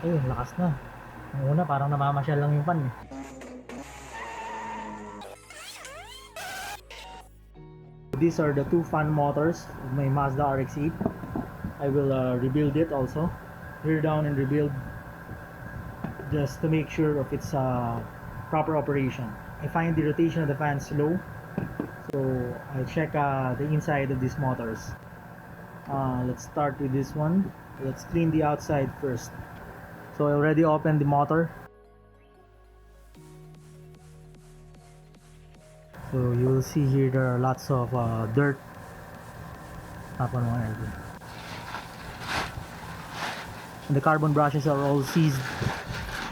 Ayun, lakas na. Ang una, parang namamasyal lang yung fan eh. These are the two fan motors of my Mazda RX-8. I will rebuild it also. Tear down and rebuild just to make sure of its proper operation. I find the rotation of the fan slow, so I'll check the inside of these motors. Let's start with this one. Let's clean the outside first. So I already opened the motor. So you will see here there are lots of dirt. And the carbon brushes are all seized.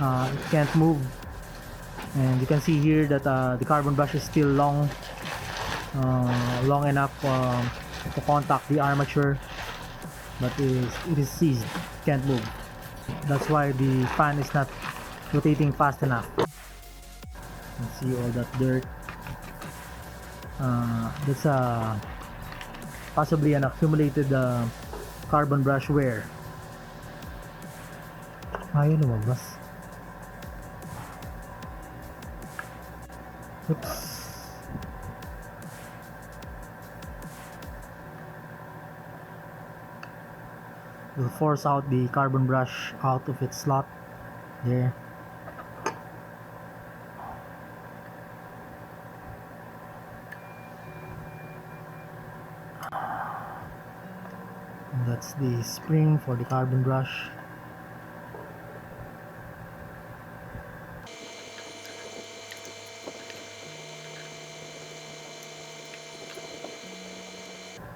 It can't move. And you can see here that the carbon brush is still long enough to contact the armature, but it is seized, can't move. That's why the fan is not rotating fast enough. You can see all that dirt. That's possibly an accumulated carbon brush wear. Ayaw lumabas. Oops. We'll force out the carbon brush out of its slot there. And that's the spring for the carbon brush.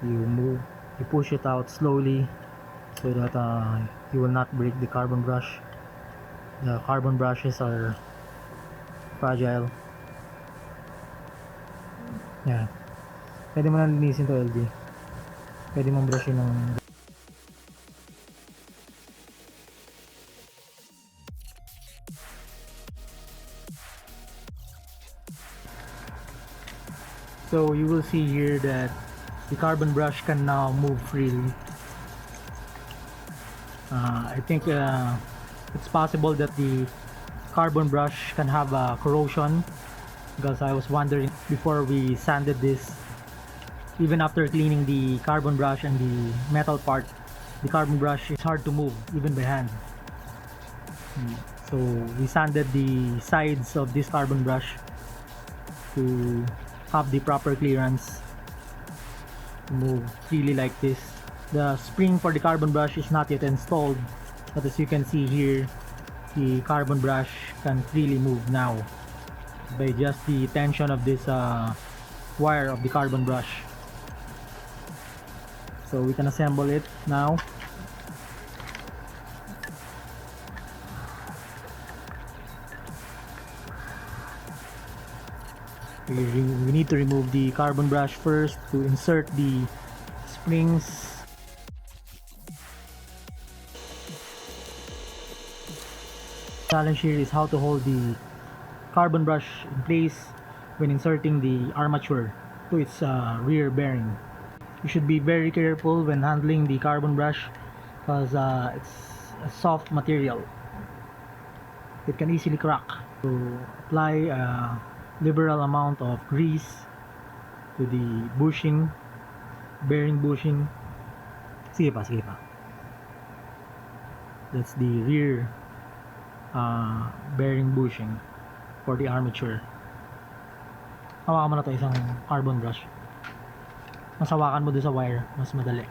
You push it out slowly so that you will not break the carbon brush. The carbon brushes are fragile. Yeah. Pwede mo nang linisin to, LD. Pwede mong brushin ng... So you will see here that the carbon brush can now move freely. I think it's possible that the carbon brush can have corrosion, because I was wondering before we sanded this, even after cleaning the carbon brush and the metal part, the carbon brush is hard to move even by hand. So we sanded the sides of this carbon brush to have the proper clearance to move freely like this. The spring for the carbon brush is not yet installed, but as you can see here, the carbon brush can freely move now by just the tension of this wire of the carbon brush. So we can assemble it now. We need to remove the carbon brush first to insert the springs. Challenge here is how to hold the carbon brush in place when inserting the armature to its rear bearing. You should be very careful when handling the carbon brush because it's a soft material. It can easily crack. So apply a liberal amount of grease to the bushing, bearing bushing. Sige pa. That's the rear bearing bushing for the armature. Hawakan mo na to, isang carbon brush. Mas hawakan mo doon sa wire, mas madali.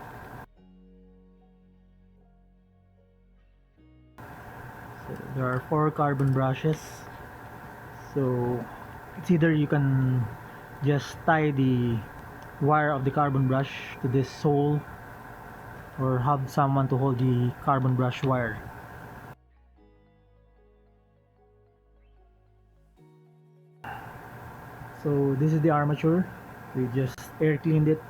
So there are 4 carbon brushes. So it's either you can just tie the wire of the carbon brush to this hole or have someone to hold the carbon brush wire. So this is the armature. We just air cleaned it.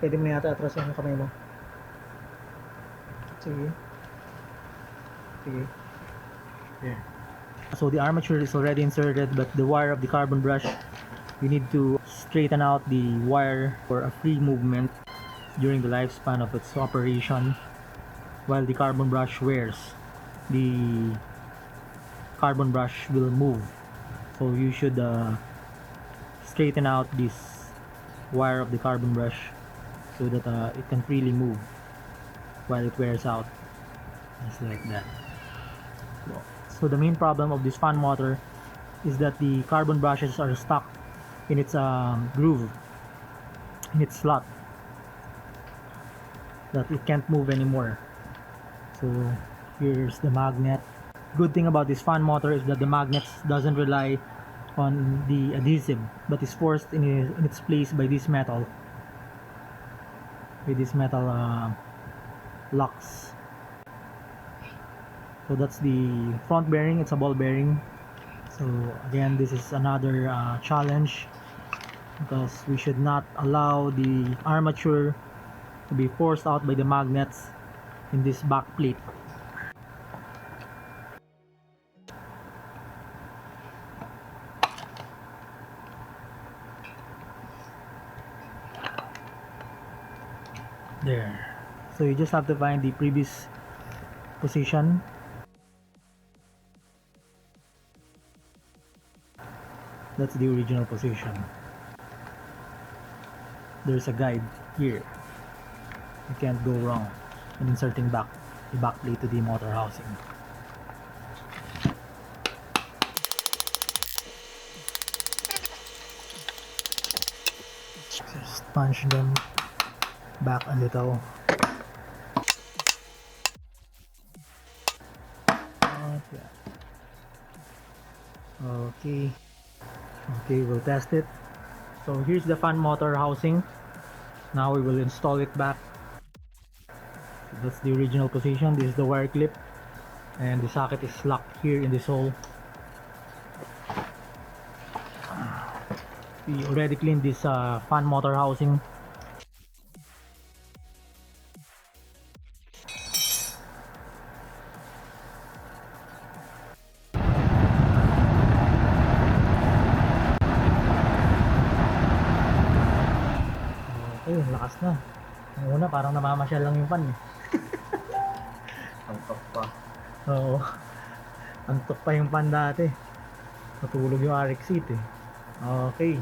Pwede mo yata atras yung kamay mo. Sige. There. So the armature is already inserted, but the wire of the carbon brush, you need to straighten out the wire for a free movement. during the lifespan of its operation. While the carbon brush wears, the carbon brush will move, so you should straighten out this wire of the carbon brush so that it can freely move while it wears out, just like that. So the main problem of this fan motor is that the carbon brushes are stuck in its groove, in its slot, that it can't move anymore. So here's the magnet. Good thing about this fan motor is that the magnet doesn't rely on the adhesive, but is forced in its place by this metal, locks. So that's the front bearing. It's a ball bearing. So again, this is another challenge, because we should not allow the armature to be forced out by the magnets in this back plate. There. So you just have to find the previous position. That's the original position. There's a guide here. You can't go wrong in inserting the back plate to the motor housing. Just punch them back a little. Okay, we'll test it. So here's the fan motor housing. Now we will install it back. So that's the original position. This is the wire clip, and the socket is locked here in this hole. We already cleaned this fan motor housing. Okay, lakas na. Ang una parang namamasyal lang yung fan eh. Antok pa. Oo. Antok pa yung fan dati. Natulog yung RX seat eh. Okay.